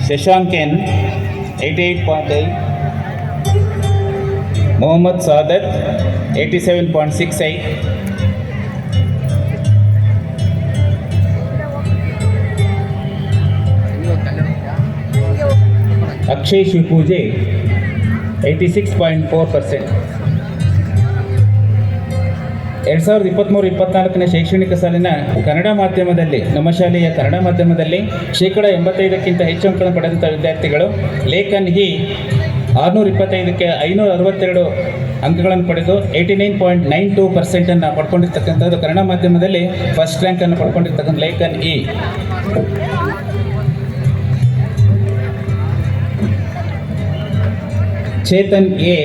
Shashank N 88.8, Mohammed Sadat 87.68, Akshay ಶಿವಪೂಜೆ 86.4%. 2023-24ನೇ ಶೈಕ್ಷಣಿಕ ಸಾಲಿನ ಕನ್ನಡ ಮಾಧ್ಯಮದಲ್ಲಿ ನಮ್ಮ ಶಾಲೆಯ ಕನ್ನಡ ಮಾಧ್ಯಮದಲ್ಲಿ 85%ಕ್ಕಿಂತ ಹೆಚ್ಚು ಅಂಕಗಳನ್ನು ಪಡೆದಂಥ ವಿದ್ಯಾರ್ಥಿಗಳು ಲೇಖನ್ ಹಿ 625ಕ್ಕೆ 562 ಅಂಕಗಳನ್ನು ಪಡೆದು 89.92% ಪಡ್ಕೊಂಡಿರ್ತಕ್ಕಂಥದ್ದು ಕನ್ನಡ ಮಾಧ್ಯಮದಲ್ಲಿ first ರ್ಯಾಂಕನ್ನು ಪಡ್ಕೊಂಡಿರ್ತಕ್ಕಂಥ Lekhan E. Chetan A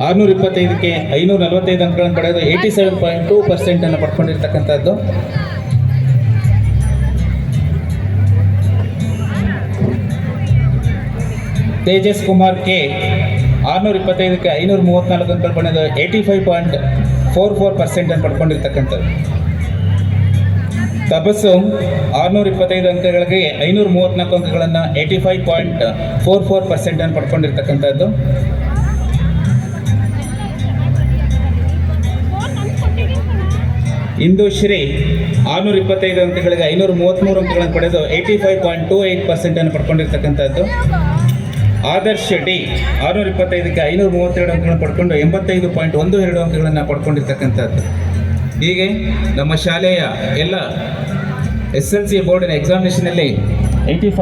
625ಕ್ಕೆ 545 ಅಂಕಗಳನ್ನು ಪಡೆದು 87.2% ಪಡ್ಕೊಂಡಿರ್ತಕ್ಕಂಥದ್ದು. ತೇಜಸ್ ಕುಮಾರ್ ಕೆ 625ಕ್ಕೆ 534 ಅಂಕಗಳನ್ನು ಪಡೆದು 85.44% ಪಡ್ಕೊಂಡಿರ್ತಕ್ಕಂಥದ್ದು. ತಬಸ್ಸುಮ್ 625 ಅಂಕಗಳಿಗೆ 534 ಅಂಕಗಳನ್ನು 85.44% ಪಡ್ಕೊಂಡಿರ್ತಕ್ಕಂಥದ್ದು. ಇಂದುಶ್ರೀ 625 ಅಂಕಗಳಿಗೆ 533 ಅಂಕಗಳನ್ನು ಪಡೆದು 85.28% ಪಡ್ಕೊಂಡಿರ್ತಕ್ಕಂಥದ್ದು. ಆದರ್ಶ್ ಡಿ 625ಕ್ಕೆ 532 ಅಂಕಗಳನ್ನು ಪಡ್ಕೊಂಡು 85.12 ಅಂಕಗಳನ್ನು ಪಡ್ಕೊಂಡಿರ್ತಕ್ಕಂಥದ್ದು. ಹೀಗೆ ನಮ್ಮ ಶಾಲೆಯ ಎಲ್ಲ SSLC ಬೋರ್ಡಿನ ಎಕ್ಸಾಮಿನೇಷನಲ್ಲಿ 85